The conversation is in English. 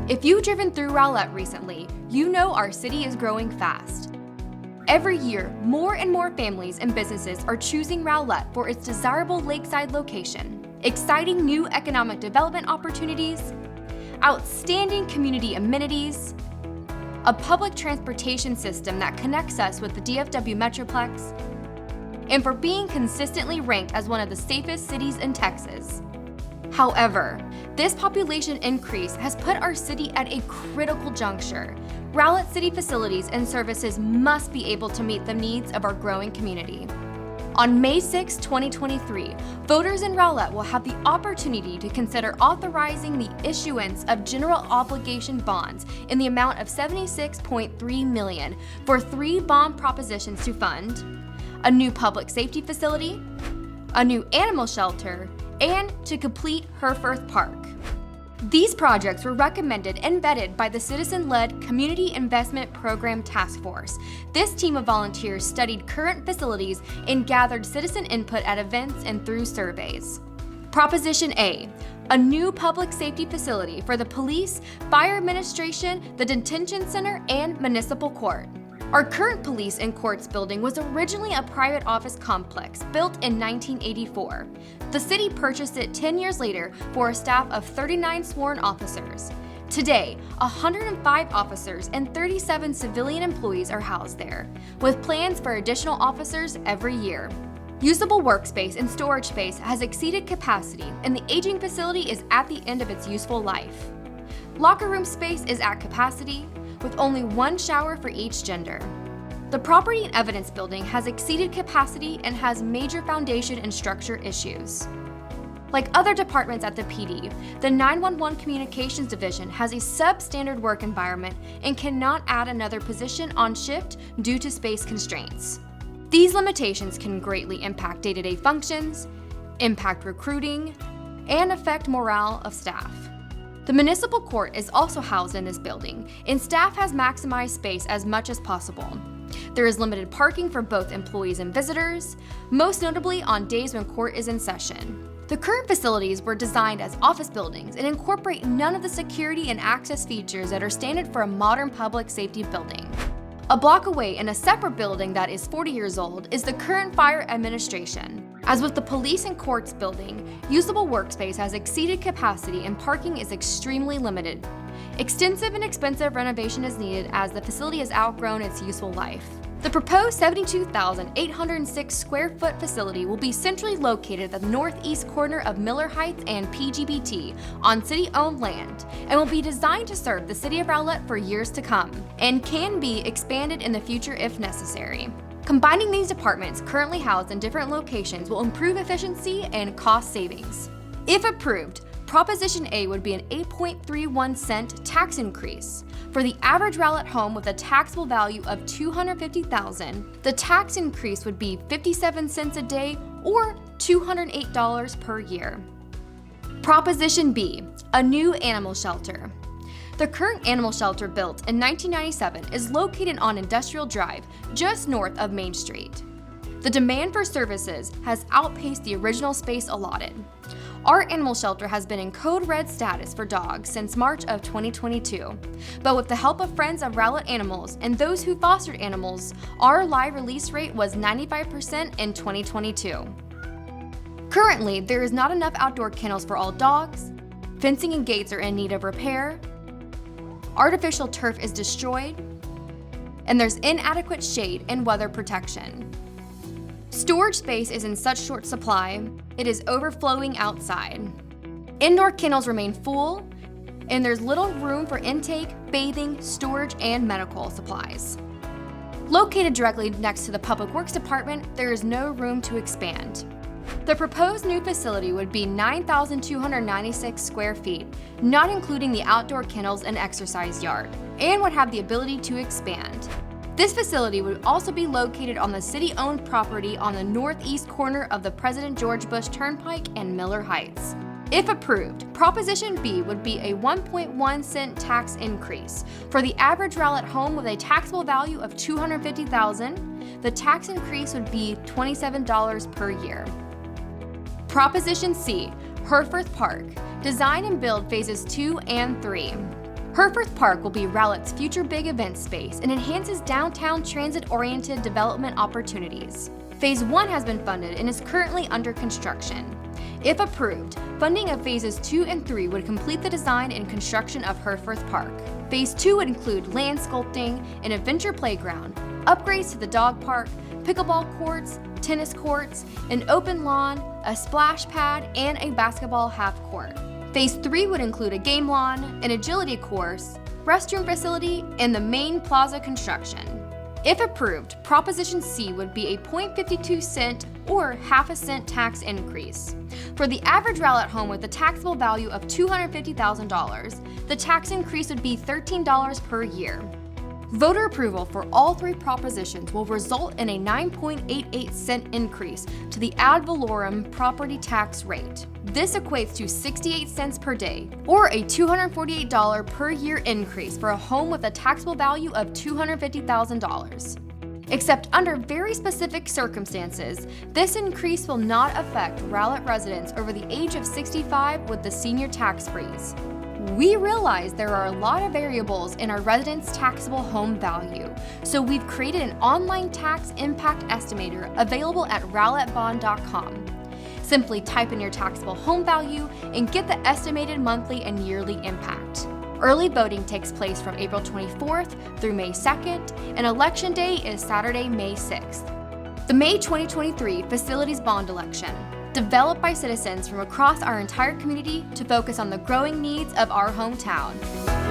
If you've driven through Rowlett recently, you know our city is growing fast. Every year, more and more families and businesses are choosing Rowlett for its desirable lakeside location, exciting new economic development opportunities, outstanding community amenities, a public transportation system that connects us with the DFW Metroplex, and for being consistently ranked as one of the safest cities in Texas. However, this population increase has put our city at a critical juncture. Rowlett City facilities and services must be able to meet the needs of our growing community. On May 6, 2023, voters in Rowlett will have the opportunity to consider authorizing the issuance of general obligation bonds in the amount of $76.3 million for 3 bond propositions to fund a new public safety facility, a new animal shelter, and to complete Herforth Park. These projects were recommended and vetted by the citizen-led Community Investment Program Task Force. This team of volunteers studied current facilities and gathered citizen input at events and through surveys. Proposition A, a new public safety facility for the police, fire administration, the detention center, and municipal court. Our current police and courts building was originally a private office complex built in 1984. The city purchased it 10 years later for a staff of 39 sworn officers. Today, 105 officers and 37 civilian employees are housed there, with plans for additional officers every year. Usable workspace and storage space has exceeded capacity, and the aging facility is at the end of its useful life. Locker room space is at capacity, with only 1 shower for each gender. The Property and Evidence Building has exceeded capacity and has major foundation and structure issues. Like other departments at the PD, the 911 Communications Division has a substandard work environment and cannot add another position on shift due to space constraints. These limitations can greatly impact day-to-day functions, impact recruiting, and affect morale of staff. The municipal court is also housed in this building, and staff has maximized space as much as possible. There is limited parking for both employees and visitors, most notably on days when court is in session. The current facilities were designed as office buildings and incorporate none of the security and access features that are standard for a modern public safety building. A block away in a separate building that is 40 years old is the current fire administration. As with the police and courts building, usable workspace has exceeded capacity and parking is extremely limited. Extensive and expensive renovation is needed as the facility has outgrown its useful life. The proposed 72,806 square foot facility will be centrally located at the northeast corner of Miller Heights and PGBT on city-owned land and will be designed to serve the city of Rowlett for years to come and can be expanded in the future if necessary. Combining these departments currently housed in different locations will improve efficiency and cost savings. If approved, Proposition A would be an 8.31 cent tax increase. For the average Rowlett home with a taxable value of $250,000, the tax increase would be 57 cents a day or $208 per year. Proposition B, a new animal shelter. The current animal shelter built in 1997 is located on Industrial Drive, just north of Main Street. The demand for services has outpaced the original space allotted. Our animal shelter has been in Code Red status for dogs since March of 2022, but with the help of friends of Rowlett Animals and those who fostered animals, our live release rate was 95% in 2022. Currently, there is not enough outdoor kennels for all dogs, fencing and gates are in need of repair, artificial turf is destroyed, and there's inadequate shade and weather protection. Storage space is in such short supply, it is overflowing outside. Indoor kennels remain full, and there's little room for intake, bathing, storage, and medical supplies. Located directly next to the Public Works Department, there is no room to expand. The proposed new facility would be 9,296 square feet, not including the outdoor kennels and exercise yard, and would have the ability to expand. This facility would also be located on the city-owned property on the northeast corner of the President George Bush Turnpike and Miller Heights. If approved, Proposition B would be a 1.1 cent tax increase. For the average Rowlett home with a taxable value of $250,000, the tax increase would be $27 per year. Proposition C, Herforth Park, design and build phases 2 and 3. Herforth Park will be Rowlett's future big event space and enhances downtown transit-oriented development opportunities. Phase 1 has been funded and is currently under construction. If approved, funding of Phases 2 and 3 would complete the design and construction of Herforth Park. Phase 2 would include land sculpting, an adventure playground, upgrades to the dog park, pickleball courts, tennis courts, an open lawn, a splash pad, and a basketball half court. Phase 3 would include a game lawn, an agility course, restroom facility, and the main plaza construction. If approved, Proposition C would be a 0.52 cent or half a cent tax increase. For the average Rowlett home with a taxable value of $250,000, the tax increase would be $13 per year. Voter approval for all three propositions will result in a 9.88 cent increase to the ad valorem property tax rate. This equates to 68 cents per day, or a $248 per year increase for a home with a taxable value of $250,000. Except under very specific circumstances, this increase will not affect Rowlett residents over the age of 65 with the senior tax freeze. We realize there are a lot of variables in our residents' taxable home value, so we've created an online tax impact estimator available at rowlettbond.com. Simply type in your taxable home value and get the estimated monthly and yearly impact. Early voting takes place from April 24th through May 2nd, and Election Day is Saturday, May 6th. The May 2023 Facilities Bond Election, developed by citizens from across our entire community to focus on the growing needs of our hometown.